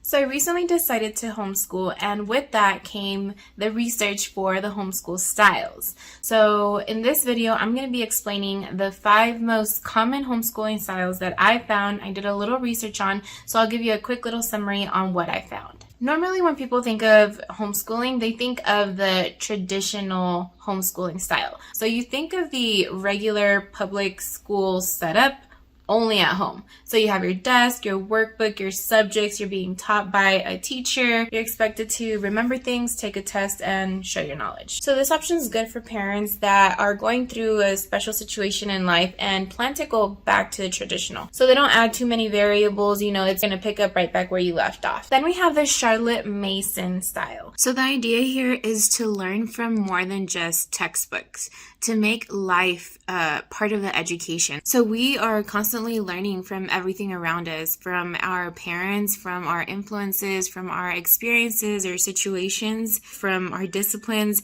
So I recently decided to homeschool, and with that came the research for the homeschool styles. So in this video, I'm going to be explaining the 5 most common homeschooling styles that I found. I did a little research on, so I'll give you a quick little summary on what I found. Normally when people think of homeschooling, they think of the traditional homeschooling style. So you think of the regular public school setup, only at home. So you have your desk, your workbook, your subjects, you're being taught by a teacher, you're expected to remember things, take a test, and show your knowledge. So this option is good for parents that are going through a special situation in life and plan to go back to the traditional. So they don't add too many variables, it's gonna pick up right back where you left off. Then we have the Charlotte Mason style. So the idea here is to learn from more than just textbooks, to make life part of the education. So we are constantly learning from everything around us, from our parents, from our influences, from our experiences or situations, from our disciplines.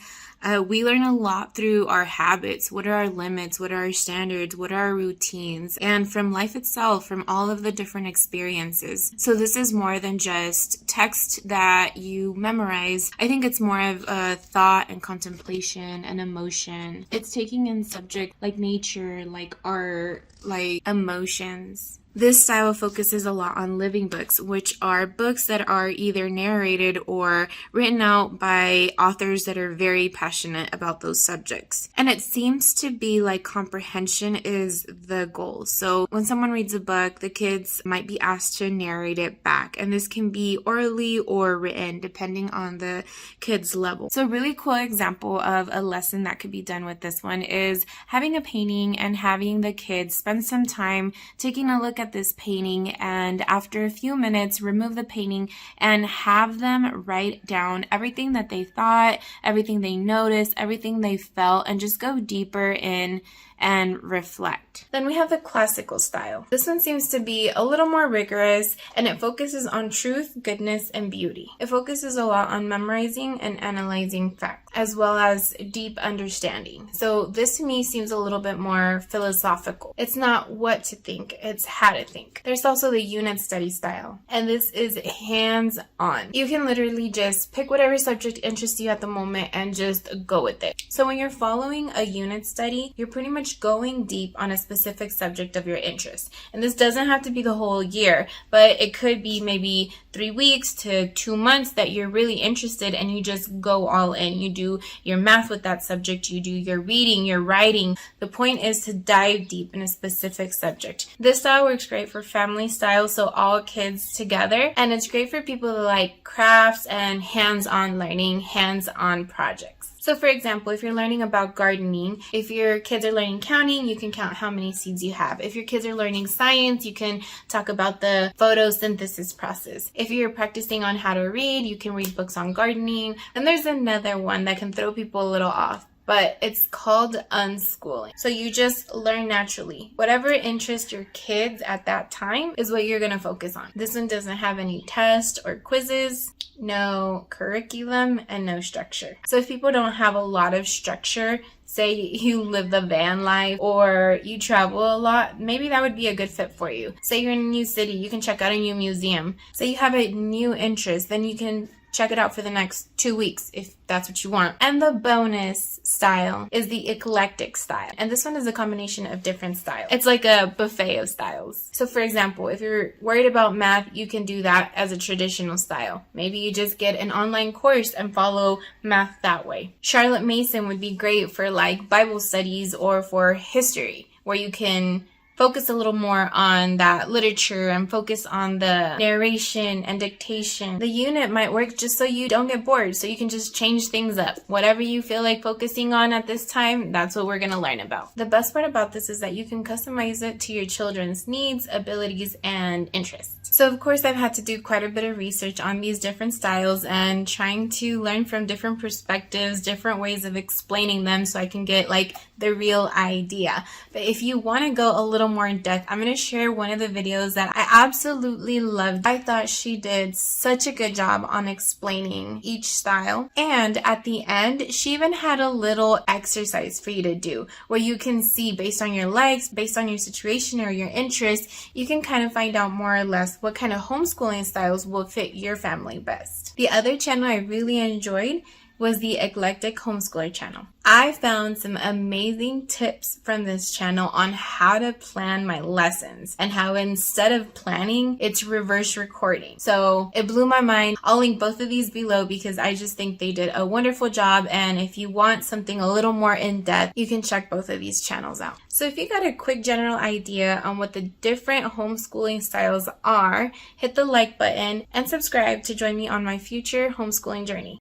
We learn a lot through our habits. What are our limits? What are our standards? What are our routines? And from life itself, from all of the different experiences. So this is more than just text that you memorize. I think it's more of a thought and contemplation and emotion. It's taking in subjects like nature, like art, like emotions. This style focuses a lot on living books, which are books that are either narrated or written out by authors that are very passionate about those subjects. And it seems to be like comprehension is the goal. So when someone reads a book, the kids might be asked to narrate it back. And this can be orally or written, depending on the kid's level. So a really cool example of a lesson that could be done with this one is having a painting and having the kids spend some time taking a look at this painting, and after a few minutes remove the painting and have them write down everything that they thought, everything they noticed, everything they felt, and just go deeper in and reflect. Then we have the classical style. This one seems to be a little more rigorous, and it focuses on truth, goodness, and beauty. It focuses a lot on memorizing and analyzing facts, as well as deep understanding. So this to me seems a little bit more philosophical. It's not what to think, it's how to think. There's also the unit study style, and this is hands-on. You can literally just pick whatever subject interests you at the moment and just go with it. So when you're following a unit study, you're pretty much going deep on a specific subject of your interest. And this doesn't have to be the whole year, but it could be maybe 3 weeks to 2 months that you're really interested, and you just go all in. You do your math with that subject, you do your reading, your writing. The point is to dive deep in a specific subject. This style works great for family style, so all kids together, and it's great for people that like crafts and hands-on learning, hands-on projects. So for example, if you're learning about gardening, if your kids are learning counting, you can count how many seeds you have. If your kids are learning science, you can talk about the photosynthesis process. If you're practicing on how to read, you can read books on gardening. And there's another one that can throw people a little off, but it's called unschooling. So you just learn naturally. Whatever interests your kids at that time is what you're gonna focus on. This one doesn't have any tests or quizzes, no curriculum, and no structure. So if people don't have a lot of structure, say you live the van life or you travel a lot, maybe that would be a good fit for you. Say you're in a new city, you can check out a new museum. Say you have a new interest, then you can check it out for the next 2 weeks if that's what you want. And the bonus style is the eclectic style. And this one is a combination of different styles. It's like a buffet of styles. So for example, if you're worried about math, you can do that as a traditional style. Maybe you just get an online course and follow math that way. Charlotte Mason would be great for like Bible studies or for history, where you can focus a little more on that literature and focus on the narration and dictation. The unit might work just so you don't get bored, so you can just change things up. Whatever you feel like focusing on at this time, that's what we're going to learn about. The best part about this is that you can customize it to your children's needs, abilities, and interests. So of course I've had to do quite a bit of research on these different styles and trying to learn from different perspectives, different ways of explaining them so I can get like the real idea. But if you want to go a little more in depth, I'm going to share one of the videos that I absolutely loved. I thought she did such a good job on explaining each style. And at the end, she even had a little exercise for you to do where you can see based on your likes, based on your situation or your interest, you can kind of find out more or less what kind of homeschooling styles will fit your family best. The other channel I really enjoyed was the Eclectic Homeschooler channel. I found some amazing tips from this channel on how to plan my lessons and how instead of planning, it's reverse recording. So it blew my mind. I'll link both of these below because I just think they did a wonderful job. And if you want something a little more in depth, you can check both of these channels out. So if you got a quick general idea on what the different homeschooling styles are, hit the like button and subscribe to join me on my future homeschooling journey.